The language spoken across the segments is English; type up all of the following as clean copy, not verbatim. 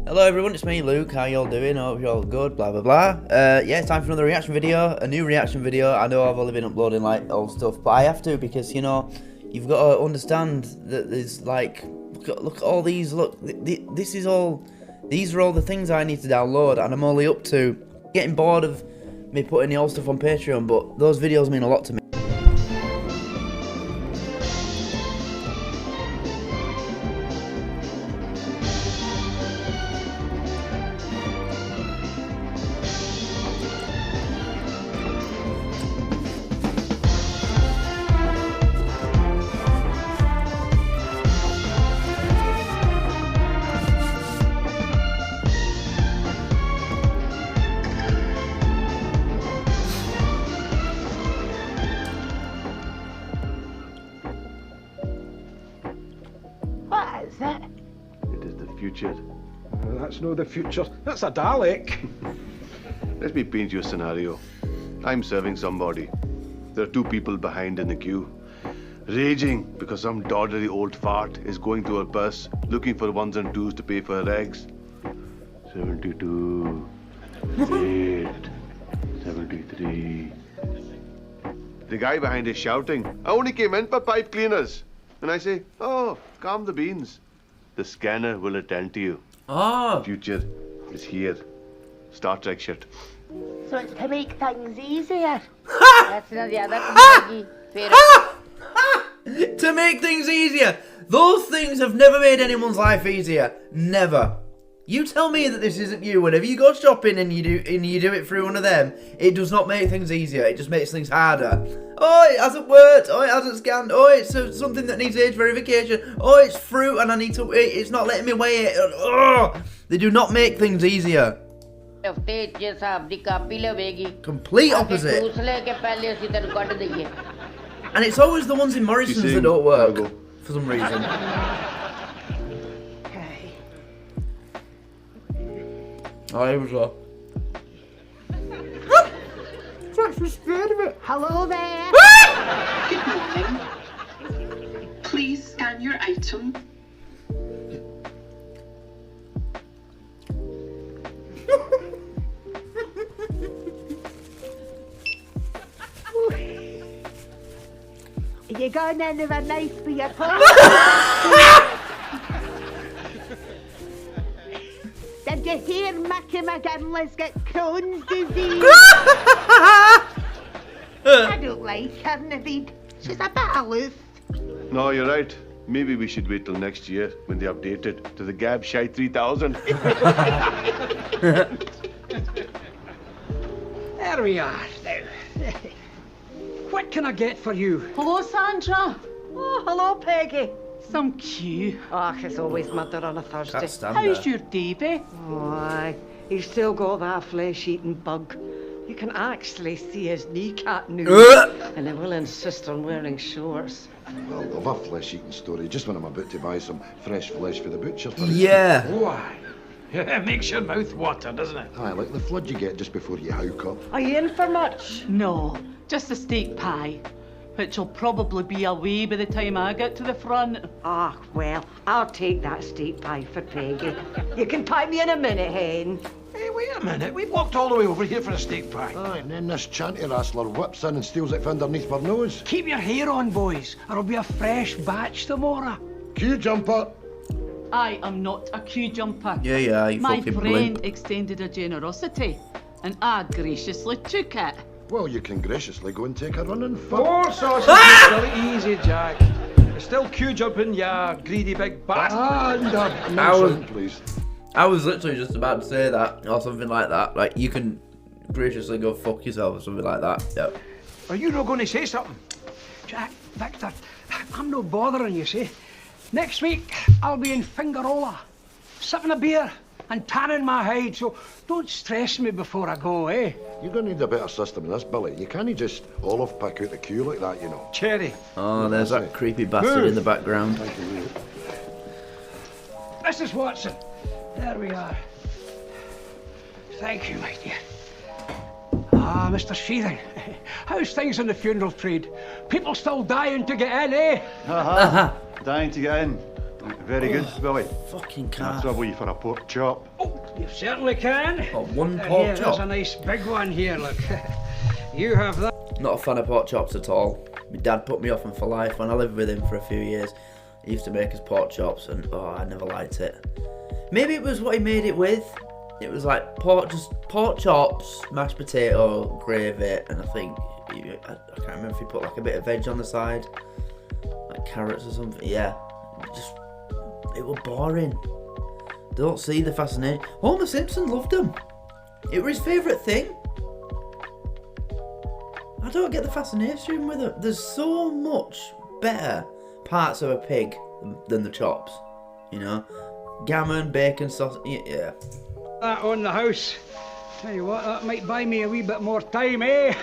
Hello everyone, it's me Luke, how y'all doing? Hope you're all good, blah blah blah. Yeah, it's time for another reaction video, a new reaction video. I know I've only been uploading like old stuff, but I have to because, you know, you've got to understand that there's like, look at all these, these are all the things I need to download, and I'm only up to getting bored of me putting the old stuff on Patreon, but those videos mean a lot to me. It is the future. That's no the future. That's a Dalek. Let me paint you a scenario. I'm serving somebody. There are two people behind in the queue, raging because some doddery old fart is going to her purse, looking for ones and twos to pay for her eggs. 72, 8, 73. The guy behind is shouting, "I only came in for pipe cleaners." And I say, "Oh, calm the beans. The scanner will attend to you." Oh. Future is here. Star Trek shit. So it's to make things easier. That's not the other To make things easier. Those things have never made anyone's life easier. Never. You tell me that this isn't you. Whenever you go shopping and you do it through one of them, it does not make things easier. It just makes things harder. Oh, it hasn't worked. Oh, it hasn't scanned. Oh, it's something that needs age verification. Oh, it's fruit and I need to. It's not letting me weigh it. Oh, they do not make things easier. Complete opposite. And it's always the ones in Morrison's that don't work for some reason. Oh, here we go. I'm scared of it. Hello there. Good morning. Please scan your item. Are you going anywhere nice for your phone? Did you hear Mickey McGinley's got Crohn's disease? I don't like her, Naveed. She's a bit aloof. No, you're right. Maybe we should wait till next year when they update it to the Gab Shite 3000. There we are now. What can I get for you? Hello, Sandra. Oh, hello, Peggy. Some queue. Oh, it's always murder on a Can't Thursday. stand How's that. your Davey? Oh, aye. He's still got that flesh-eating bug. You can actually see his kneecap now. And he will insist on wearing shorts. Well, I've a flesh-eating story just when I'm about to buy some fresh flesh for the butcher. Yeah. Oh, aye. It makes your mouth water, doesn't it? Aye, like the flood you get just before you howk up. Are you in for much? No, just a steak pie, which'll probably be away by the time I get to the front. Ah, well, I'll take that steak pie for Peggy. You can pipe me in a minute, hen. Hey, wait a minute. We've walked all the way over here for a steak pie. Aye, and then this chanty wrestler whips in and steals it from underneath her nose. Keep your hair on, boys. There'll be a fresh batch tomorrow. Queue jumper. I am not a queue jumper. Yeah, you My fucking friend blimp. extended a generosity, and I graciously took it. Well, you can graciously go and take a run and fuck. More sausage. Still easy, Jack. It's still queue jumping, ya greedy big bastard. And no sound, please. I was literally just about to say that, or something like that. Like, you can graciously go fuck yourself or something like that. Yep. Are you not going to say something? Jack, Victor, I'm not bothering you, see? Next week, I'll be in Fingerola, sipping a beer and tanning my hide, so don't stress me before I go, eh? You're going to need a better system than this, Billy. You can't just olive pick out the queue like that, you know. Cherry. Oh, there's that creepy bastard in the background. Mrs. Watson. There we are. Thank you, my dear. Ah, Mr. Shearer. How's things in the funeral trade? People still dying to get in, eh? Dying to get in. Very good, Billy. Fucking Can I calf. trouble you for a pork chop? Oh, you certainly can. Oh, one Here, pork there's a chop. nice big one here, look. You have that. Not a fan of pork chops at all. My dad put me off them for life. When I lived with him for a few years, he used to make us pork chops, and oh, I never liked it. Maybe it was what he made it with. It was like just pork chops, mashed potato, gravy, and I think I can't remember if he put like a bit of veg on the side, like carrots or something. Yeah, it was boring. Don't see the fascination. Homer Simpson loved them. It was his favourite thing. I don't get the fascination with it. There's so much better parts of a pig than the chops, you know? Gammon, bacon, sausage, yeah. That on the house. Tell you what, that might buy me a wee bit more time, eh?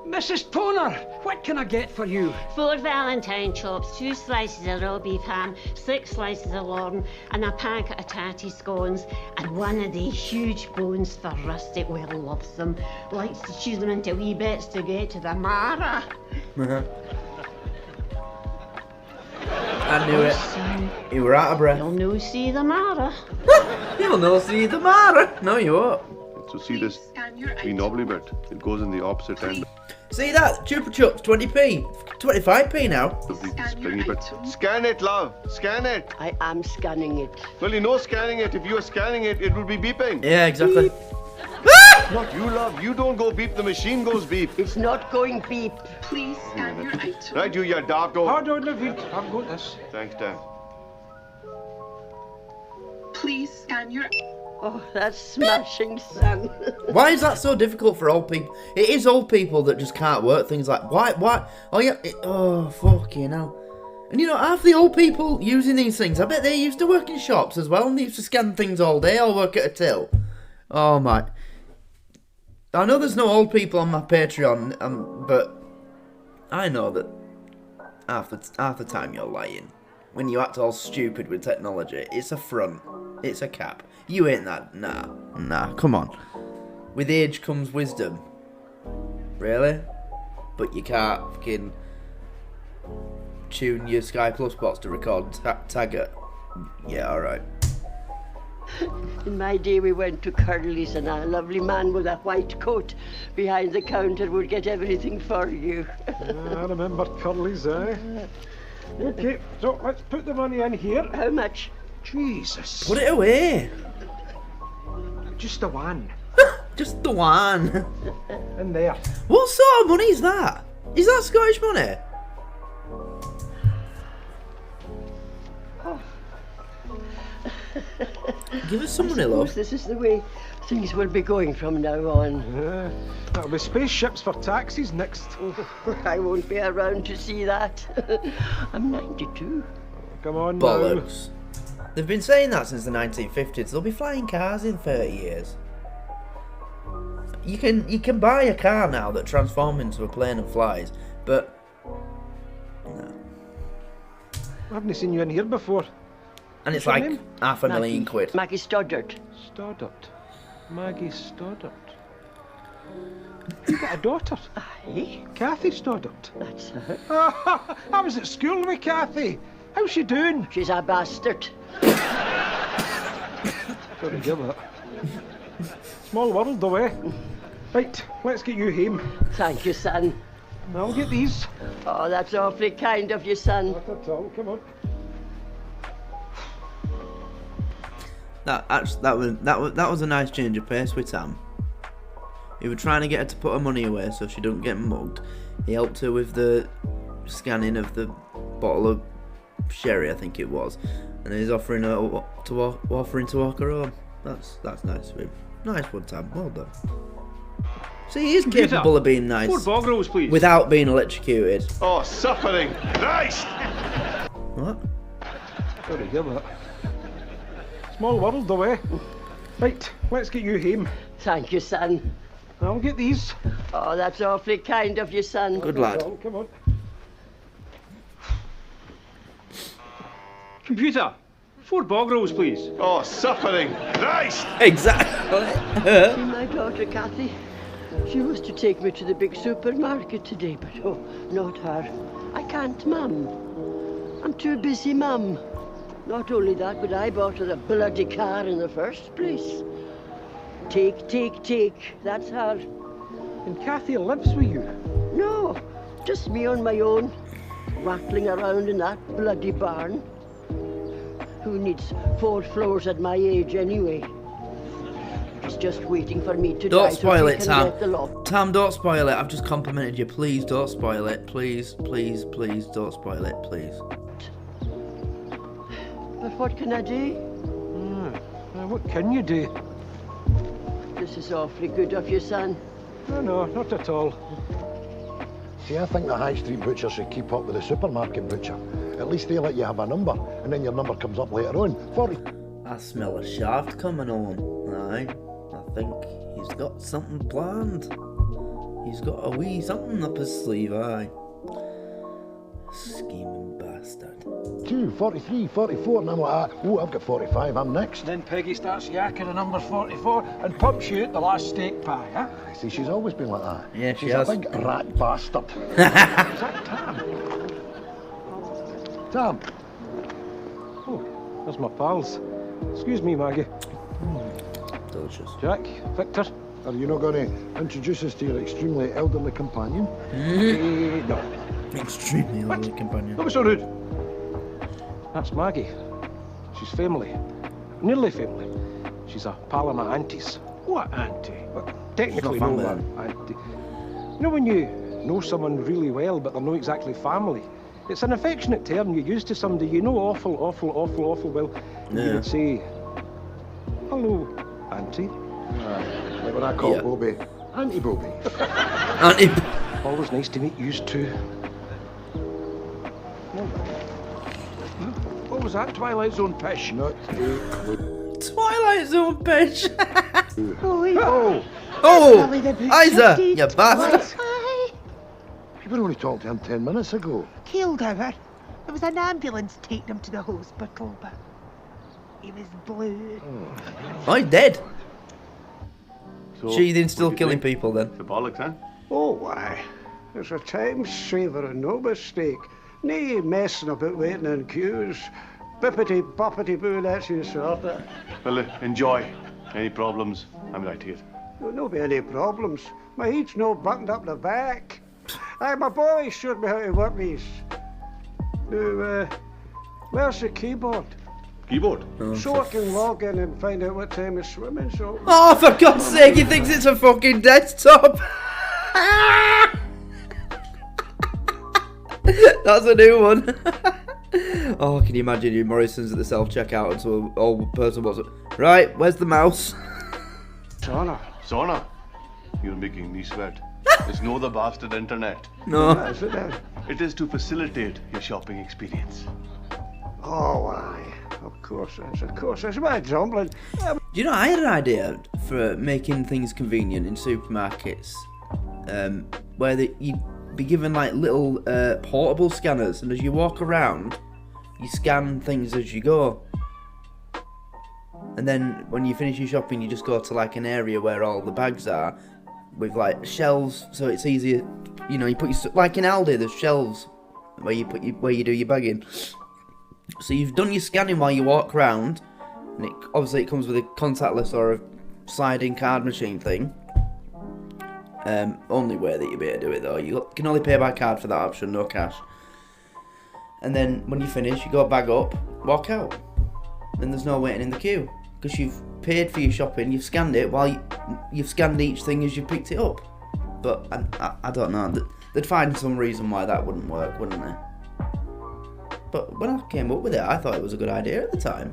Mrs. Toner, what can I get for you? 4 Valentine chops, 2 slices of raw beef ham, 6 slices of Morden, and a packet of tatty scones, and one of the huge bones for Rusty. Well, loves them. Likes to chew them into wee bits to get to the Mara. I knew it. You were out of breath. You'll no see the Mara. You'll no see the Mara. No, you won't. So see this Scan your wee item. knobbly bit? It goes in the opposite end. See that? Chupa Chups, 20p. 25p now. Of the Scan your springy bit. item. Scan it, love. Scan it. I am scanning it. Well, you know scanning it. If you are scanning it, it will be beeping. Yeah, exactly. Not you, love. You don't go beep. The machine goes beep. It's not going beep. Please scan your item. Right, you darko. Hold on, David. I've got this. Thanks, Dan. Please scan your. Oh, that's smashing, son. Why is that so difficult for old people? It is old people that just can't work things like, why? Oh, yeah, oh, fucking hell. And you know, half the old people using these things, I bet they used to work in shops as well, and they used to scan things all day or work at a till. Oh, my. I know there's no old people on my Patreon, but I know that half the time you're lying. When you act all stupid with technology, it's a front. It's a cap. You ain't that. Nah, come on. With age comes wisdom. Really? But you can't fucking tune your Sky Plus box to record Taggart. Yeah, alright. In my day, we went to Curly's, and a lovely man with a white coat behind the counter would get everything for you. I remember Curly's, eh? Okay, so let's put the money in here. How much? Jesus. Put it away. Just the one. Just the one. In there. What sort of money is that? Is that Scottish money? Give us some money, love. This is the way things will be going from now on. That'll be spaceships for taxis next. I won't be around to see that. I'm 92. Come on Bollocks. They've been saying that since the 1950s. They'll be flying cars in 30 years. You can buy a car now that transforms into a plane and flies, but no. I haven't seen you in here before. And it's What's like your name? £500,000. Maggie Stoddart. Stoddart. Maggie Stoddart. You got a daughter? Aye, Kathy Stoddart. that's her. I was at school with Kathy. How's she doing? She's a bastard. Gotta give that. Small world though, eh? Right, let's get you home. Thank you, son. I'll get these. Oh, that's awfully kind of you, son. Not at all, come on. That was a nice change of pace with Tam. He was trying to get her to put her money away so she don't get mugged. He helped her with the scanning of the bottle of sherry, I think it was, and he's offering her to walk her home. That's nice of him. Nice one, Tam. Well done. See, he is capable of being nice 4 bog rolls, please. without being electrocuted. Oh, suffering. Christ! What? Gotta give that. Small world though, eh? Right, let's get you home. Thank you, son. I'll get these. Oh, that's awfully kind of you, son. Good lad. Oh, come on. Computer, 4 bog rolls, please. Oh, suffering. Christ! Exactly. My daughter, Kathy. She was to take me to the big supermarket today, but oh, not her. I can't, Mum. I'm too busy, Mum. Not only that, but I bought her a bloody car in the first place. Take. That's her. And Kathy lives with you? No, just me on my own, rattling around in that bloody barn. Who needs 4 floors at my age anyway? She's just waiting for me to die. Don't spoil it, so Tam. get the lot. Tam, don't spoil it. I've just complimented you. Please don't spoil it. Please don't spoil it, please. But what can I do? What can you do? This is awfully good of you, son. No, not at all. See, I think the high street butcher should keep up with the supermarket butcher. At least they let you have a number, and then your number comes up later on. 40. I smell a shaft coming on. Aye. I think he's got something planned. He's got a wee something up his sleeve, aye. Scheming bastard. 2, 43, 44, and I'm like, oh, I've got 45, I'm next. Then Peggy starts yakking a number 44 and pumps you out the last steak pie, huh? See, she's always been like that. Yeah, she she's has. a big rat bastard. Is that Tam? Tam, Oh, there's my pals. Excuse me, Maggie. Delicious. Jack, Victor. are you not going to introduce us to your extremely elderly companion? No. Extremely lovely companion. Don't be so rude. That's Maggie. She's family. Nearly family. She's a pal of my auntie's. What auntie? Well, technically She's not no, family, my auntie. You know when you know someone really well, but they're not exactly family? It's an affectionate term you use to somebody you know awful well. Yeah. You would say, hello, auntie. Like what I call Yeah. Bobby, Auntie Bobby. Auntie. Always nice to meet you too. What was that Twilight Zone pish? Not a clue. Twilight Zone bitch. Oh! Oh! Isa, you bastard. You were only talking to him 10 minutes ago. Killed over. There was an ambulance taking him to the hospital, but he was blue. Oh, he's dead. So, Sheathing still what do you killing think? people then. The bollocks, huh? Oh, why? It's a time saver and no mistake. Nae messing about waiting in queues. Bippity boppity boo, that's you sort of. Well, enjoy. Any problems? I'm right here. No be any problems. My heat's no buttoned up the back. Aye, my boy showed me how to work these. Now, where's the keyboard? Keyboard? So I can log in and find out what time is swimming, so... Oh, for God's sake, he thinks it's a fucking desktop. That's a new one. Oh, can you imagine you Morrison's at the self-checkout and so an old person was right, where's the mouse? Sauna. Sauna? You're making me sweat. It's no the bastard internet. No. Is it there? It is to facilitate your shopping experience. Oh, aye. Of course it's my jumbling. Do you know, I had an idea for making things convenient in supermarkets, where you'd be given like little portable scanners, and as you walk around, you scan things as you go. And then when you finish your shopping, you just go to like an area where all the bags are, with like shelves, so it's easier. You know, you put your like in Aldi, there's shelves where you put where you do your bagging. So you've done your scanning while you walk around, and obviously it comes with a contactless or a sliding card machine thing. Only way that you'll be able to do it though. You can only pay by card for that option, no cash. And then when you finish, you go bag up, walk out. Then there's no waiting in the queue because you've paid for your shopping. You've scanned it while you've scanned each thing as you picked it up. But I don't know. They'd find some reason why that wouldn't work, wouldn't they? But when I came up with it, I thought it was a good idea at the time.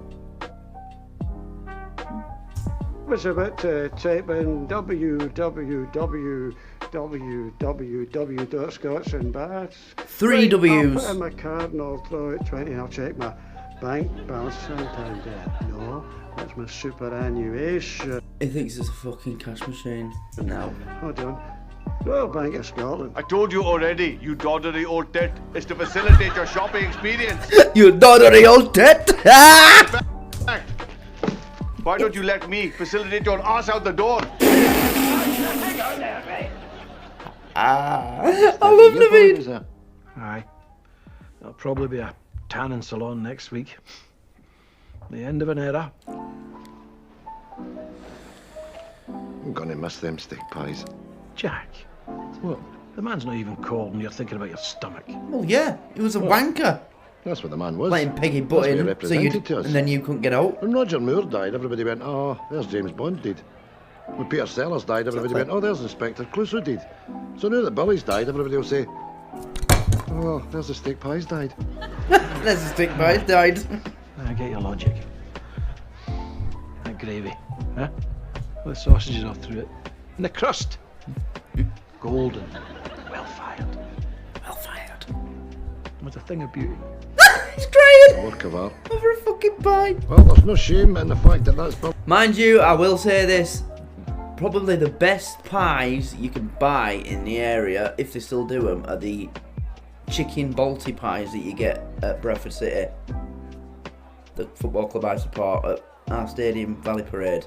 Was about to type in www.scotsandbaths. 3 W's. I'll put in my card and I'll throw out 20 and I'll check my bank balance sometime there. No, that's my superannuation. He thinks it's a fucking cash machine. No. Hold on. Royal Bank of Scotland. I told you already, you doddery old tit. It's to facilitate your shopping experience. You doddery old tit! Why don't you let me facilitate your ass out the door? I love Ravyn. Aye. There'll probably be a tanning salon next week. The end of an era. I'm gonna miss them steak pies. Jack. What? The man's not even cold and you're thinking about your stomach. Well, yeah, he was a wanker. That's what the man was. Letting Peggy butt in, so and then you couldn't get out. When Roger Moore died, everybody went, oh, there's James Bond dead. When Peter Sellers died, everybody went, oh, there's Inspector Clouseau dead. So now that Billy's died, everybody will say, oh, there's the steak pies died. There's the steak pies died. I get your logic. That gravy, huh? With the sausages all through it. And the crust. Golden. Well fired. Well fired. What's a thing of beauty? He's crying! Work of art. Over a fucking pie. Well, there's no shame in the fact that that's... Mind you, I will say this. Probably the best pies you can buy in the area, if they still do them, are the chicken balti pies that you get at Bradford City. The football club I support at our stadium, Valley Parade.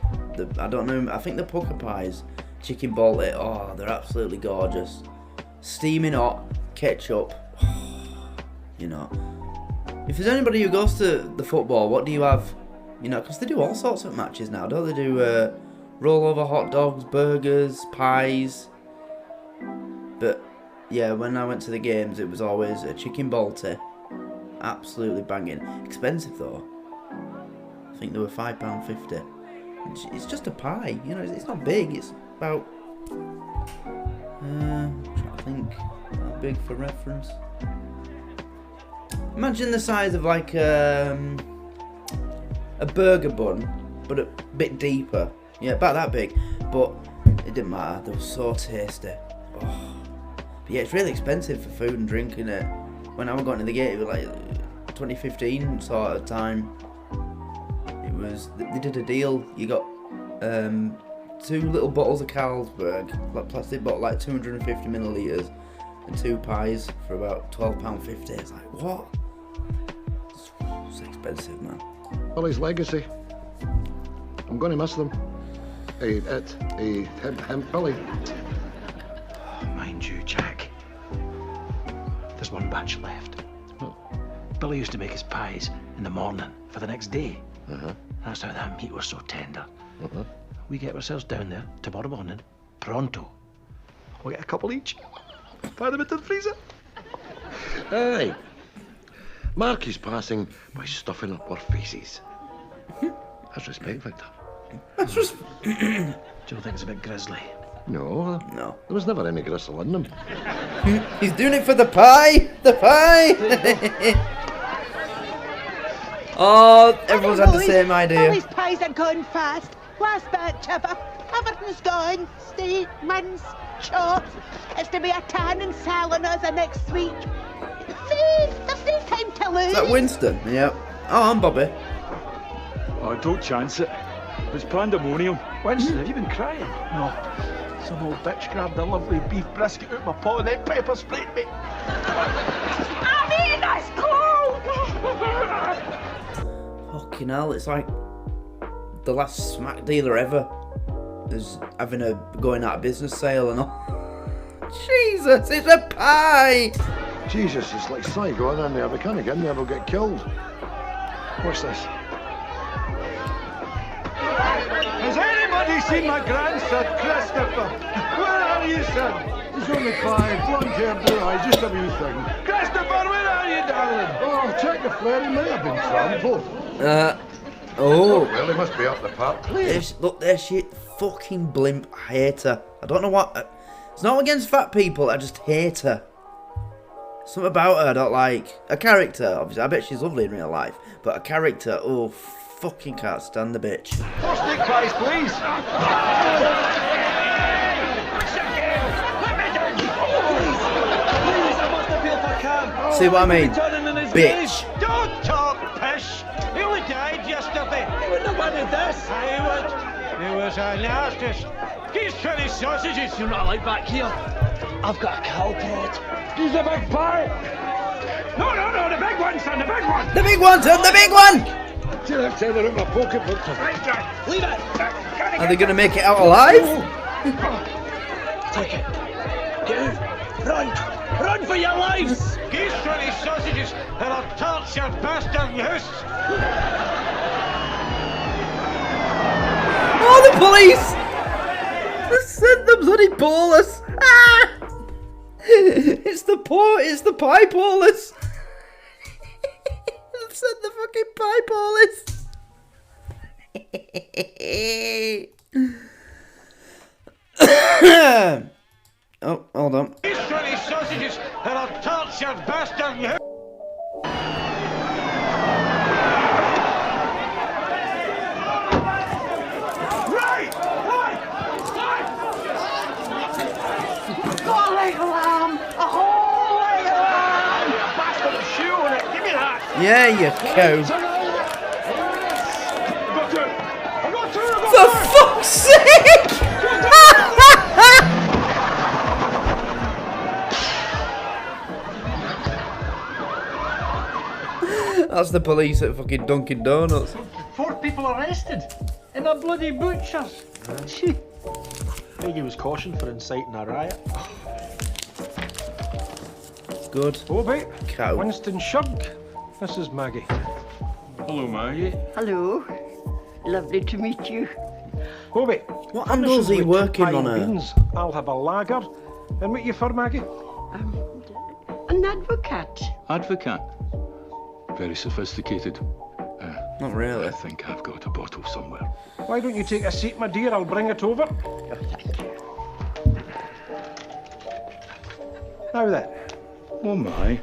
I don't know, I think the pucker pies, chicken balti, oh, they're absolutely gorgeous. Steaming hot, ketchup, you know. If there's anybody who goes to the football, what do you have? You know, because they do all sorts of matches now, don't they? Do rollover hot dogs, burgers, pies. But yeah, when I went to the games, it was always a chicken balti. Absolutely banging. Expensive though. I think they were £5.50. It's just a pie, you know. It's not big. It's about. I'm trying to think. Not big for reference. Imagine the size of like a burger bun, but a bit deeper. Yeah, about that big. But it didn't matter. They were so tasty. Oh. But yeah, it's really expensive for food and drink, isn't it? When I was going to the gate, it was like 2015 sort of time. It was, they did a deal. You got 2 little bottles of Carlsberg, like plastic bottle, like 250 millilitres, and 2 pies for about £12.50. It's like, what? It's expensive, man. Billy's legacy. I'm going to miss them. Him, Billy. Mind you, Jack. There's one batch left. Oh. Billy used to make his pies in the morning for the next day. That's how that meat was so tender. We get ourselves down there tomorrow morning, pronto. We'll get a couple each. Fire them into the freezer. Aye. Mark is passing by stuffing up our faces. That's respect, Victor. That's just. Do you think it's a bit grisly? No. No. There was never any gristle in them. He's doing it for the pie! The pie! Oh, everyone's had the same idea. All these pies are going fast. Last batch ever. Everything's gone. Steakmans, chops. It's to be a tan and salinaza next week. See, there's no time to lose. Is that Winston? Yep. Oh, I'm Bobby. Oh, don't chance it. It's pandemonium. Winston, have you been crying? No. Some old bitch grabbed a lovely beef brisket out of my pot and then pepper sprayed me. I mean, it's cold! Fucking hell, it's like the last smack dealer ever is having a going out of business sale and all. Jesus, it's a pie! Jesus, it's like Si, go on in there. We can't get in there, we'll get killed. What's this? Has anybody seen my grandson, Christopher? Where are you, son? He's only 5, blonde hair, blue eyes, just a wee thing. Christopher, where are you, darling? Oh, check the flare, he may have been trampled. Oh. Well, he must be up the park. Look, there she fucking blimp. I hate her. I don't know what. It's not against fat people, I just hate her. Something about her I don't like. A character, obviously, I bet she's lovely in real life. But a character, oh, fucking can't stand the bitch. 4 steak pies, please. See what I mean? Bitch. Don't talk pish. He only died yesterday. He wouldn't have wanted this. He would. He was an artist. He's pretty sausages. You're not like back here. I've got a cow pot. He's a big pie. No, the big one, son, the big one. The big one, son, the big one. See that tailor in my pocket, Victor. Leave it. Are they going to make it out alive? Take it. Get out. Run. Run for your lives. Geese for these sausages, and I'll torch your bastard house. Oh, the police! They sent the bloody ballers. Ah! It's the pie ballers. They sent the fucking pie ballers. Oh, hold on. Geese for these sausages, and I'll torch your bastard house. Yeah, you cow. For fuck's sake! That's the police at fucking Dunkin' Donuts. 4 people arrested in a bloody butcher's. Maggie was cautioned for inciting a riot. Good. Bobby. Cow. Winston Shug. This is Maggie. Hello, Maggie. Hello. Lovely to meet you. Bobby. What angle's he working on her? Beans. I'll have a lager. And what you for, Maggie? An advocate. Advocate? Very sophisticated. Not really. I think I've got a bottle somewhere. Why don't you take a seat, my dear? I'll bring it over. Now then. Oh my.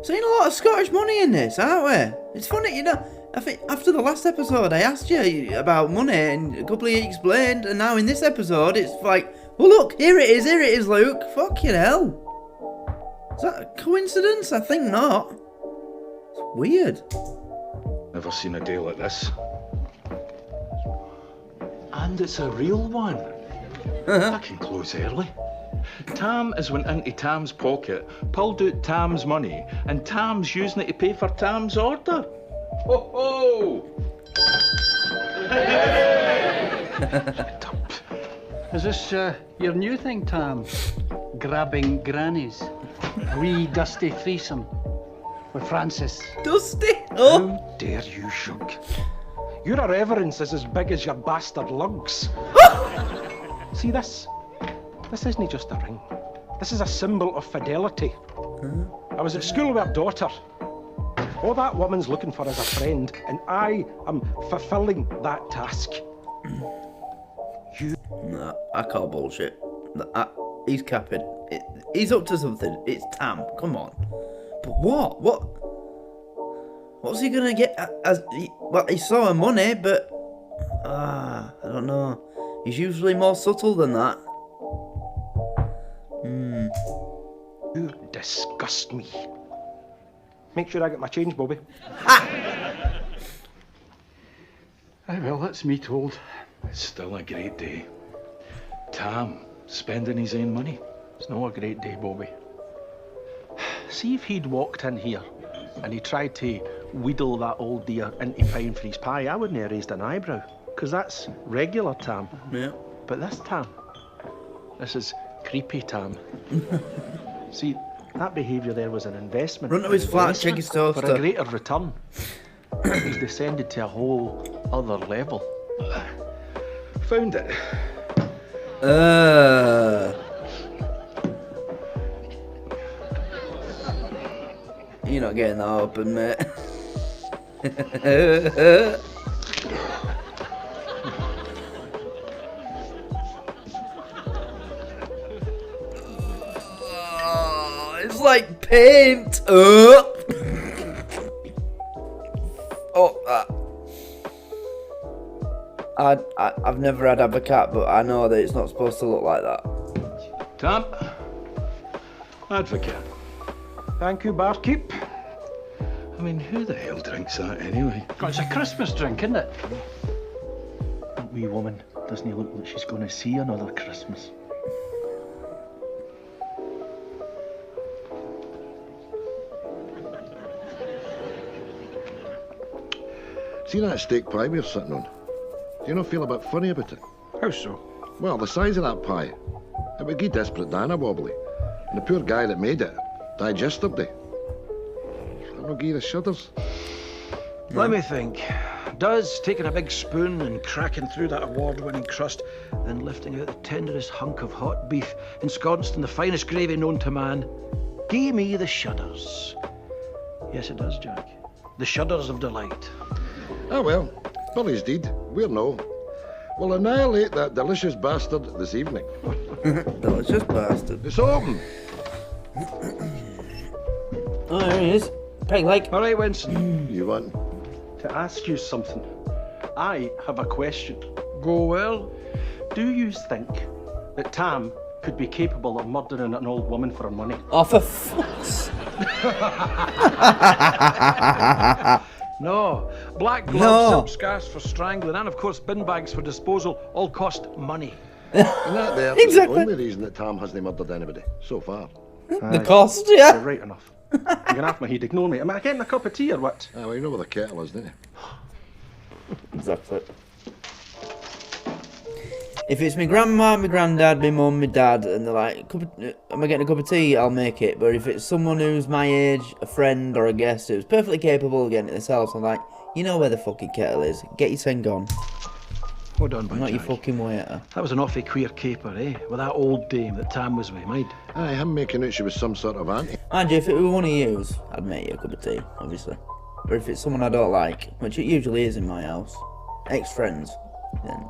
Seen a lot of Scottish money in this, aren't we? It's funny, you know. I think after the last episode, I asked you about money, and a couple of you explained, and now in this episode, it's like, well, look, here it is, Luke. Fucking hell. Is that a coincidence? I think not. It's weird. Never seen a day like this. And it's a real one. I can close early. Tam has went into Tam's pocket, pulled out Tam's money, and Tam's using it to pay for Tam's order. Ho ho! Is this your new thing, Tam? Grabbing grannies? A wee dusty threesome with Francis? Dusty? Oh! How dare you, Shug? Your irreverence is as big as your bastard lugs. See this? This isn't just a ring. This is a symbol of fidelity. I was at school with her daughter. All that woman's looking for is a friend, and I am fulfilling that task. You... Nah, I call bullshit. He's capping. He's up to something. It's Tam. Come on. But what? What's he gonna get? Well, he saw her money, but... I don't know. He's usually more subtle than that. You disgust me. Make sure I get my change, Bobby. Aye, well, that's me told. It's still a great day. Tam spending his own money. It's not a great day, Bobby. See if he'd walked in here and he tried to wheedle that old dear into paying for his pie, I wouldn't have raised an eyebrow, because that's regular Tam. Yeah. But this Tam, this is creepy Tam. See, that behaviour there was an investment. Run to his flat, check his toaster. For a greater return. He's descended to a whole other level. Found it. You're not getting that open, mate. It's like paint up. I've never had advocate, but I know that it's not supposed to look like that. Tam, advocate. Thank you, barkeep. I mean, who the hell drinks that anyway? God, it's a Christmas drink, isn't it? That wee woman doesn't look like she's going to see another Christmas. See that steak pie we're sitting on? Do you not feel a bit funny about it? How so? Well, the size of that pie. It would give desperate Diana wobbly. And the poor guy that made it died yesterday. That'll give the shudders. Let me think. Does taking a big spoon and cracking through that award-winning crust, then lifting out the tenderest hunk of hot beef ensconced in the finest gravy known to man, give me the shudders. Yes, it does, Jack. The shudders of delight. Ah, well, Billy's deed. We're no. We'll annihilate that delicious bastard this evening. Delicious bastard. It's open. Oh, there he is. Kayleigh. All right, Winston. You want? To ask you something, I have a question. Go well. Do you think that Tam could be capable of murdering an old woman for her money? Oh, for fuck's No. Black gloves, No. silk scarves for strangling, and of course bin bags for disposal all cost money. And that there is Exactly. the only reason that Tam hasn't murdered anybody so far. The cost, yeah. You're right enough. You're gonna have my head, ignore me. Am I getting a cup of tea or what? Ah, well, you know where the kettle is, don't you? Exactly. If it's my grandma, my granddad, my mum, my dad, and they're like, am I getting a cup of tea? I'll make it. But if it's someone who's my age, a friend or a guest who's perfectly capable of getting it themselves, I'm like, you know where the fucking kettle is. Get your thing gone. Hold on, by Not your Jack. fucking waiter. That was an awfully queer caper, eh? With that old dame that Tam was with, mind? Aye, I'm making out she was some sort of auntie. Mind you, if it were one of yous, I'd make you a cup of tea, obviously. But if it's someone I don't like, which it usually is in my house, ex-friends, then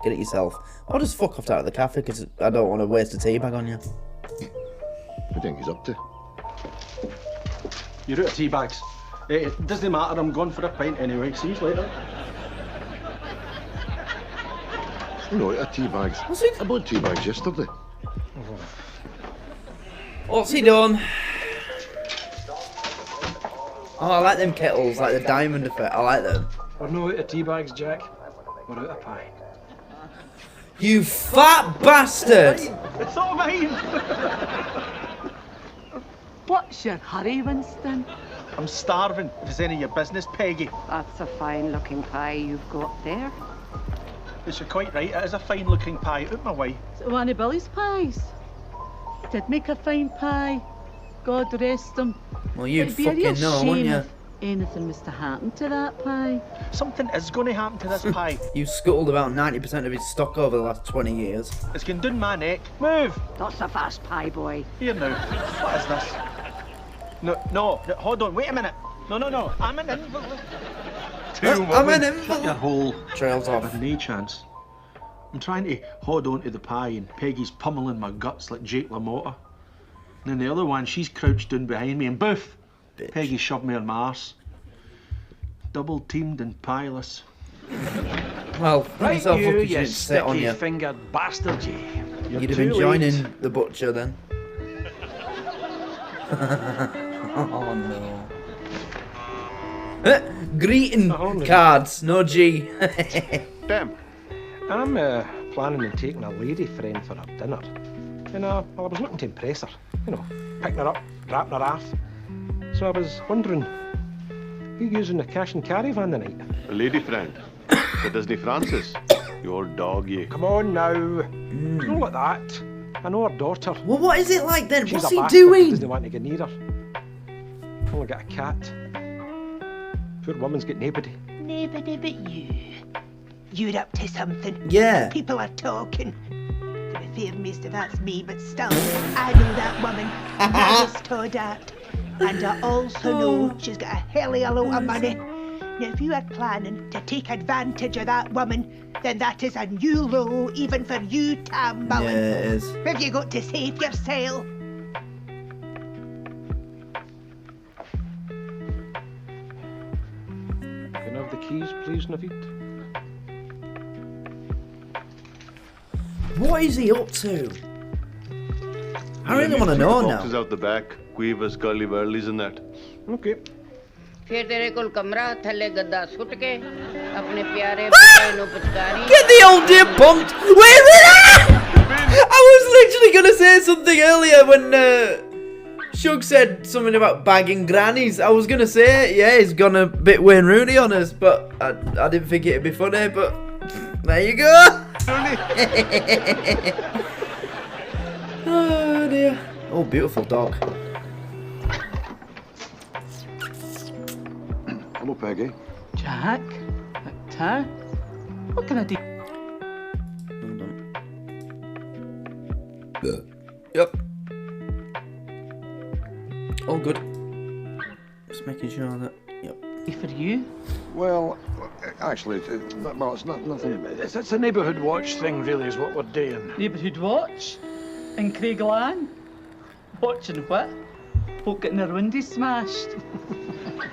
get it yourself. Or just fuck off out of the cafe, because I don't want to waste a tea bag on you. What do you think he's up to? You're out of tea bags. It doesn't matter, I'm going for a pint anyway. See you later. No, out of tea bags. What's it? I bought tea bags yesterday. What's he done? Oh, I like them kettles, like the diamond effect. I like them. We're no out of tea bags, Jack. We're out of pie. You fat bastard! It's all mine! What's your hurry, Winston? I'm starving, if it's any of your business, Peggy. That's a fine-looking pie you've got there. Yes, you're quite right, it is a fine-looking pie. Out my way. Is it one of Billy's pies? Did make a fine pie. God rest him. Well, you'd It'd be a real fucking know, shame wouldn't you? if anything was to happen to that pie. Something is going to happen to this pie. You scuttled about 90% of his stock over the last 20 years. It's going down my neck. Move! Not so fast, pie boy. Here now. What is this? No, hold on, wait a minute. No. I'm an invalid. I'm an Shut your invalid. hole. Trails off. I've no chance. I'm trying to hold on to the pie and Peggy's pummeling my guts like Jake LaMotta. And then the other one, she's crouched down behind me and boof! Bitch. Peggy shoved me on my arse. Double teamed and pieless. Well, Right, yourself up, you didn't sit on you. sticky-fingered bastard, you. You'd have been joining the butcher then. Oh no. Greeting cards, no G. Damn. I'm planning on taking a lady friend for her dinner. And I was looking to impress her. You know, picking her up, wrapping her ass. So I was wondering, who using the cash and carry van tonight? A lady friend. The Disney Francis. Your dog, you. Come on now. Not like that. I know her daughter. Well, what is it like then? She's What's a he bastard that doing? doesn't want to get near her. Only got a cat. Poor woman's got nobody. Nobody but you. You're up to something. Yeah. People are talking. To be fair, mister, that's me, but still, I know that woman. I was told that. And I also know she's got a hell of a lot of money. Now, if you are planning to take advantage of that woman, then that is a new low, even for you, Tam Mullen. Yeah, it is. Have you got to save yourself? Can I have the keys, please, Naveed? What is he up to? I really want to know Boxes now. out the back, quivers, curly whirlies and that. Okay. फिर तेरे कोल कमरा थल्ले गद्दा suit के अपने प्यारे बच्चे नु पुचकारी Get the old dear pumped. Where is that? I was literally gonna say something earlier when Shug said something about bagging grannies. I was gonna say, yeah, he's gone a bit Wayne Rooney on us, but I didn't think it'd be funny. But there you go. Oh dear. Oh, beautiful dog. Hello, Peggy. Jack? Victor? What can I do? Yep. All good. Just making sure that. Yep. For you? Well, actually, it's not nothing. It's a neighbourhood watch thing, really, is what we're doing. Neighbourhood watch? In Craiglan? Watching what? Folk getting their windows smashed.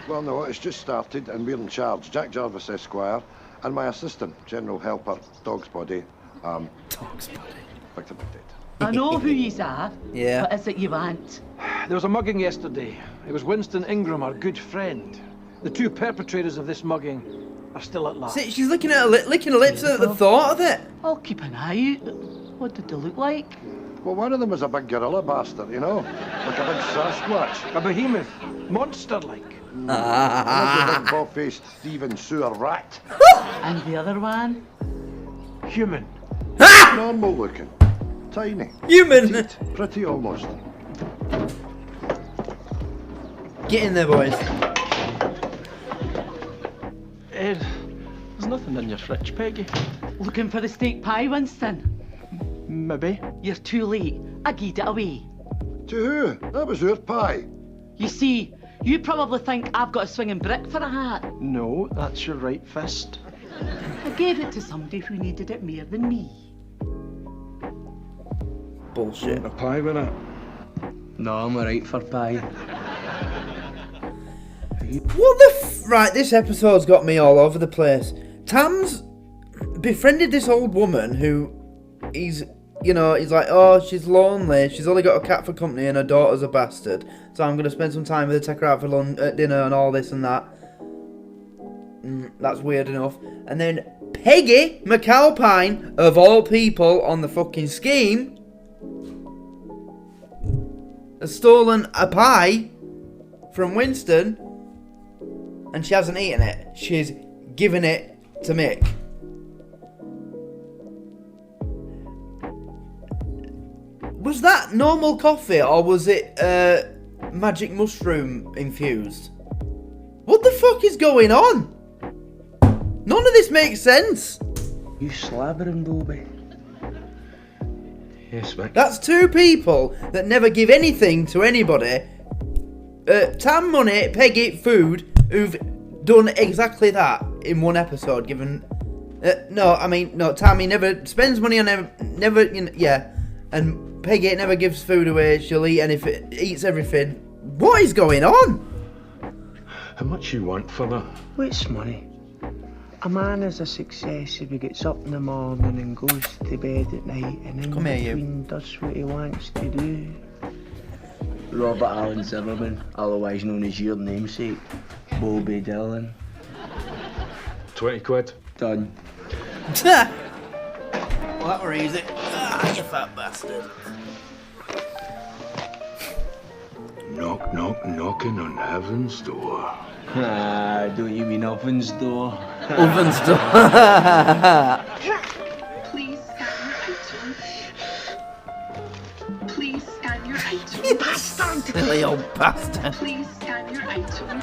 Well, no, it's just started, and we're in charge. Jack Jarvis, Esquire, and my assistant, General Helper, Dog's Body. Dog's Body. Victim update. I know who yous are. Yeah. What is it you want? There was a mugging yesterday. It was Winston Ingram, our good friend. The two perpetrators of this mugging are still at large. See, she's licking her lips at the thought of it. I'll keep an eye out. What did they look like? Well, one of them was a big gorilla bastard, you know? Like a big Sasquatch. A behemoth. Monster-like. Like a big bald-faced thieving sewer rat. And the other one? Human. Normal looking. Tiny. Human. Petite. Pretty almost. Get in there, boys. Ed, there's nothing in your fridge, Peggy. Looking for the steak pie, Winston? Maybe. You're too late. I gave it away. To who? That was your pie. You see, you probably think I've got a swinging brick for a hat. No, that's your right fist. I gave it to somebody who needed it more than me. Bullshit. A pie with it? No, I'm alright for pie. What the Right, this episode's got me all over the place. Tam's befriended this old woman who he's like, oh, she's lonely. She's only got a cat for company and her daughter's a bastard. So I'm going to spend some time with her, take her out for dinner and all this and that. That's weird enough. And then Peggy McAlpine, of all people on the fucking scheme, has stolen a pie from Winston and she hasn't eaten it. She's given it to Mick. Was that normal coffee or was it magic mushroom infused? What the fuck is going on? None of this makes sense. You slabbering, Bobby? Yes, Mick. That's two people that never give anything to anybody. Tam money, Peggy food, who've done exactly that in one episode. Given, no, Tammy never spends money on and Peggy never gives food away. She'll eat anything, eats everything. What is going on? How much you want for that? What's money? A man is a success if he gets up in the morning and goes to bed at night and in between does what he wants to do. Robert Allen Zimmerman, otherwise known as your namesake, Bobby Dillon. 20 quid. Done. Well, that were easy. You fat bastard. Knock, knock, knocking on heaven's door. Ah, don't you mean oven's door? Oven's door. Please scan your item. Please scan your item. You bastard! Silly old bastard. Please scan your item.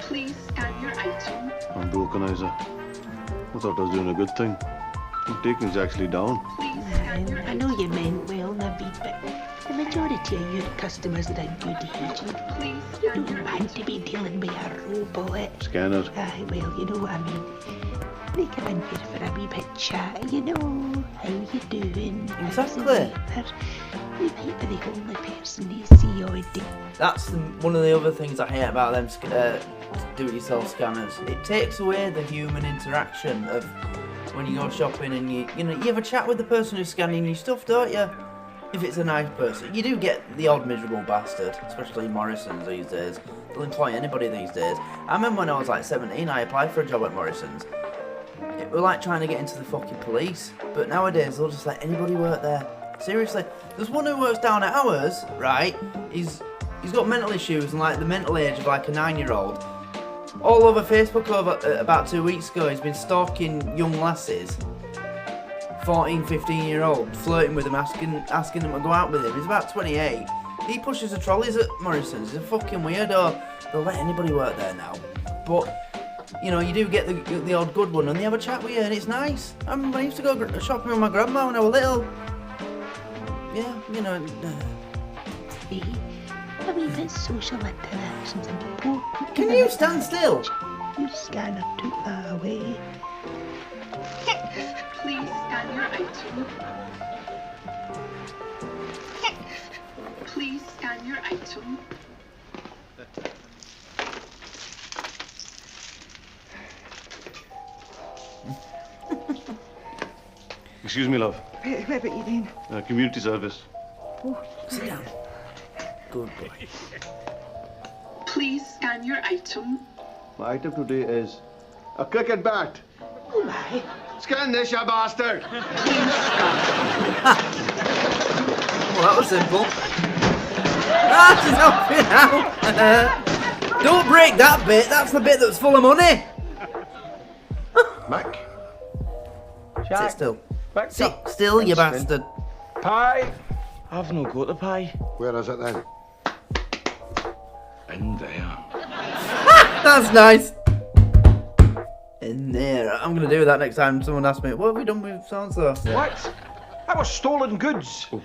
Please scan your item. I'm vulcanizer. I thought I was doing a good thing. I'm taking us actually down. I know you meant well, Naveed, but the majority of your customers are in good age. Please You don't want to be dealing with a robot. Scanner. Aye, well, you know what I mean. They come in here for a wee bit chat, you know. How you doing? Exactly. You might be the only person they see all day. That's one of the other things I hate about them do-it-yourself scanners. It takes away the human interaction of when you go shopping and you have a chat with the person who's scanning your stuff, don't you? If it's a nice person. You do get the odd miserable bastard, especially Morrison's these days. They'll employ anybody these days. I remember when I was like 17, I applied for a job at Morrison's. It was like trying to get into the fucking police. But nowadays, they'll just let anybody work there. Seriously. There's one who works down at ours, right? He's got mental issues and like the mental age of like a 9-year-old. all over Facebook about 2 weeks ago. He's been stalking young lasses, 14, 15-year-old, flirting with them, asking them to go out with him. He's about 28. He pushes the trolleys at Morrison's. He's a fucking weirdo. They'll let anybody work there now. But, you know, you do get the odd good one, and they have a chat with you, and it's nice. I remember I used to go shopping with my grandma when I was little. Yeah, you know. A wee bit social interactions important. Can you stand still? Your scanner took that away. Please scan your item. Please scan your item. Excuse me, love. Where about you then? Community service. Oh, sit down. Good boy. Please scan your item. My item today is a cricket bat. Oh my. Scan this, you bastard! Well, that was simple. She's helping out. Don't break that bit. That's the bit that's full of money. Mac. Sit still. Sit still, you bastard. Pie. I've no got the pie. Where is it then? In there. That's nice. In there. I'm going to do that next time someone asks me, what have we done with so-and-so? What? That was stolen goods. Oh,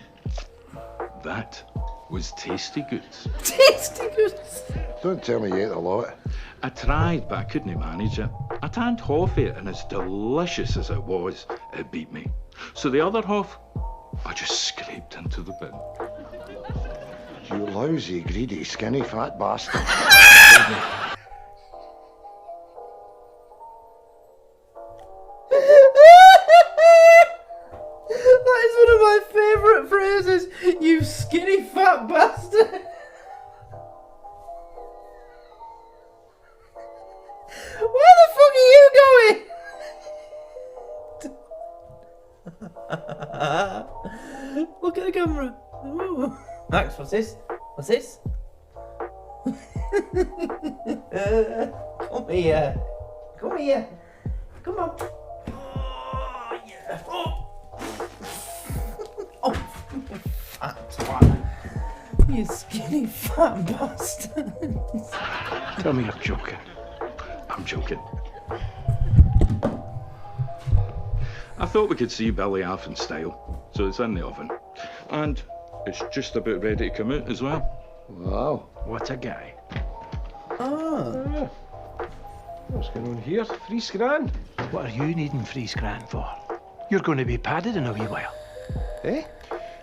that was tasty goods. Tasty goods? Don't tell me you ate a lot. I tried, but I couldn't manage it. I tanned half it, and as delicious as it was, it beat me. So the other half, I just scraped into the bin. You lousy, greedy, skinny, fat bastard. That is one of my favourite phrases. You skinny fat bastard. Where the fuck are you going? Look at the camera. Ooh. Max, what's this? What's this? Come here. Come here. Come on. Oh, yeah. Oh, fat twat. You skinny fat bastard. Tell me you're joking. I'm joking. I thought we could see Billy half in style, so it's in the oven. And it's just about ready to come out as well. Wow, what a guy. Oh. What's going on here? £3 What are you needing £3 for? You're going to be padded in a wee while. Eh?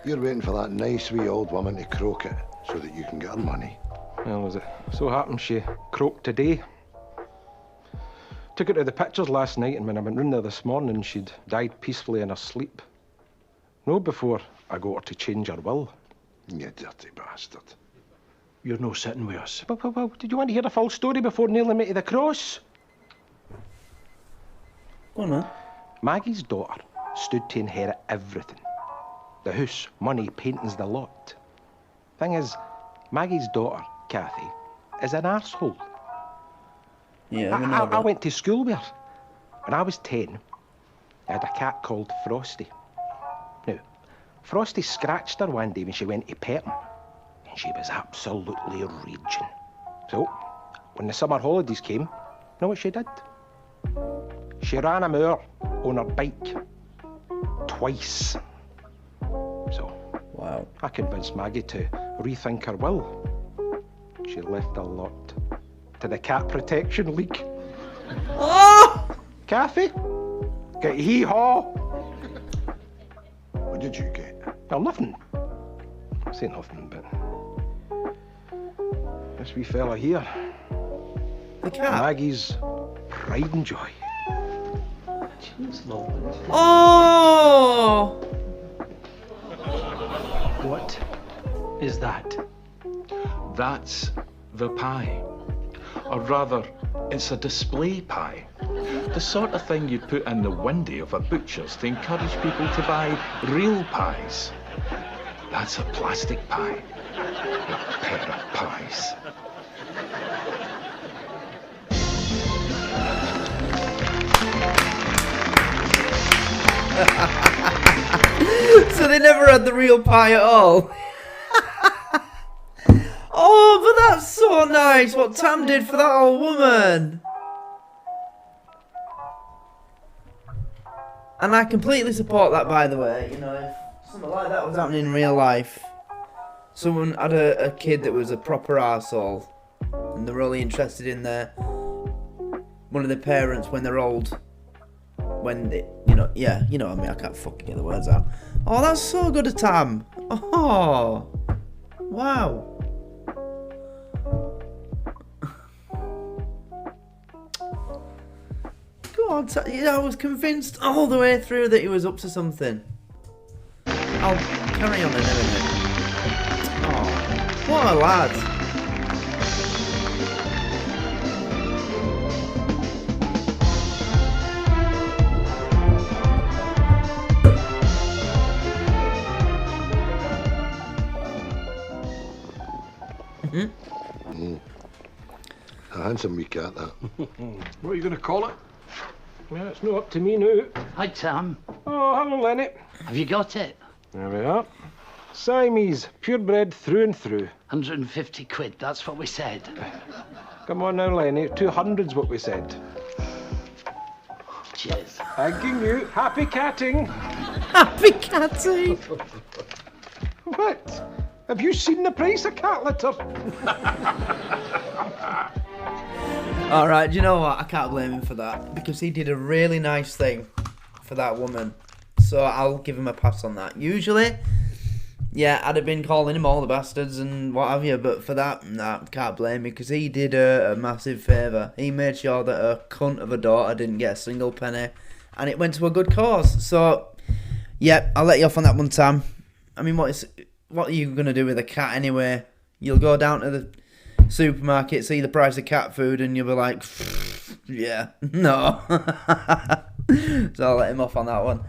You're waiting for that nice wee old woman to croak it so that you can get her money. Well, as it so happens, she croaked today. Took her to the pictures last night, and when I went round there this morning, she'd died peacefully in her sleep. No, before I got her to change her will. You dirty bastard. You're no sitting with us. Well, did you want to hear the full story before nailing me to the cross? Go on, man. Maggie's daughter stood to inherit everything. The house, money, paintings, the lot. Thing is, Maggie's daughter, Kathy, is an arsehole. Yeah, I went to school with her. When I was 10, I had a cat called Frosty. Now, Frosty scratched her one day when she went to pet him, and she was absolutely raging. So, when the summer holidays came, you know what she did? She ran a moor on her bike. Twice. So, wow. I convinced Maggie to rethink her will. She left a lot to the Cat Protection League. Oh! Kathy? Get hee-haw. What did you get? Well, nothing. I say nothing, but this wee fella here. The cat? Maggie's pride and joy. Oh! What is that? That's the pie. Or rather, it's a display pie. The sort of thing you'd put in the window of a butcher's to encourage people to buy real pies. That's a plastic pie. A pair of pies. So they never had the real pie at all. Oh, but that's so nice what Tam did for that old woman. And I completely support that, by the way. You know, if something like that was happening in real life, someone had a kid that was a proper arsehole, and they're really interested in one of their parents when they're old. When they, you know what I mean, I can't fucking get the words out. Oh, that's so good of Tam. Oh, wow. Go on, I was convinced all the way through that he was up to something. I'll carry on in a minute. Oh, what a lad. A handsome wee cat, that. What are you going to call it? Well, it's not up to me now. Hi, Tam. Oh, hello, Lenny. Have you got it? There we are. Siamese, purebred through and through. 150 quid, that's what we said. Come on now, Lenny. 200's what we said. Cheers. Thanking you. Happy catting. Happy catting. What? Have you seen the price of cat litter? Alright, do you know what? I can't blame him for that. Because he did a really nice thing for that woman. So I'll give him a pass on that. Usually, yeah, I'd have been calling him all the bastards and what have you. But for that, nah, can't blame him. Because he did a massive favour. He made sure that a cunt of a daughter didn't get a single penny. And it went to a good cause. So, yeah, I'll let you off on that one, Tam. I mean, what are you going to do with a cat anyway? You'll go down to the supermarket, see the price of cat food, and you'll be like, yeah, no. So I'll let him off on that one.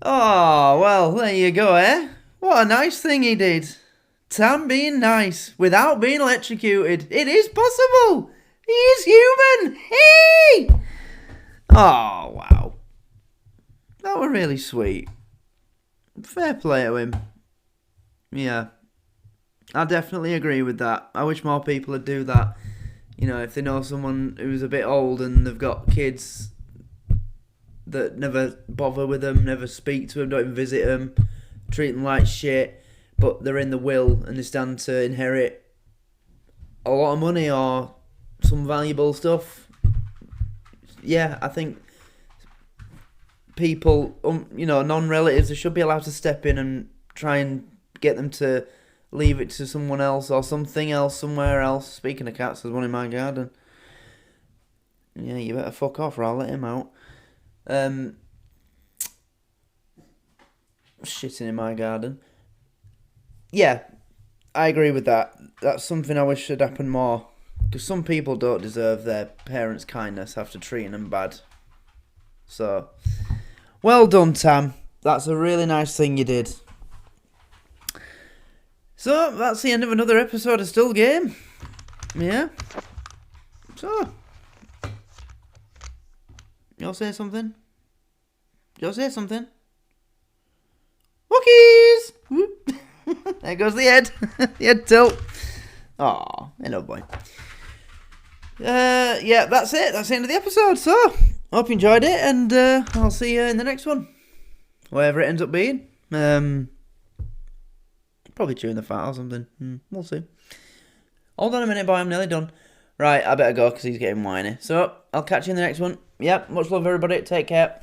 Oh, well, there you go, eh? What a nice thing he did. Tam being nice without being electrocuted. It is possible. He is human. Hey! Oh, wow. That was really sweet. Fair play to him. Yeah. I definitely agree with that. I wish more people would do that. You know, if they know someone who's a bit old and they've got kids that never bother with them, never speak to them, don't even visit them, treat them like shit, but they're in the will and they stand to inherit a lot of money or some valuable stuff. Yeah, I think people, non-relatives, they should be allowed to step in and try and get them to leave it to someone else or something else somewhere else. Speaking of cats, there's one in my garden. Yeah, you better fuck off or I'll let him out. Shitting in my garden. Yeah, I agree with that. That's something I wish should happen more. Because some people don't deserve their parents' kindness after treating them bad. So, well done, Tam. That's a really nice thing you did. So, that's the end of another episode of Still Game. Yeah. So, you'll say something? You'll say something? Wookies! There goes the head. The head tilt. Aw, hello boy. Yeah, that's it. That's the end of the episode. So, hope you enjoyed it, and I'll see you in the next one. Whatever it ends up being. Probably chewing the fat or something. We'll see. Hold on a minute, boy. I'm nearly done. Right, I better go because he's getting whiny. So, I'll catch you in the next one. Yep, much love, everybody. Take care.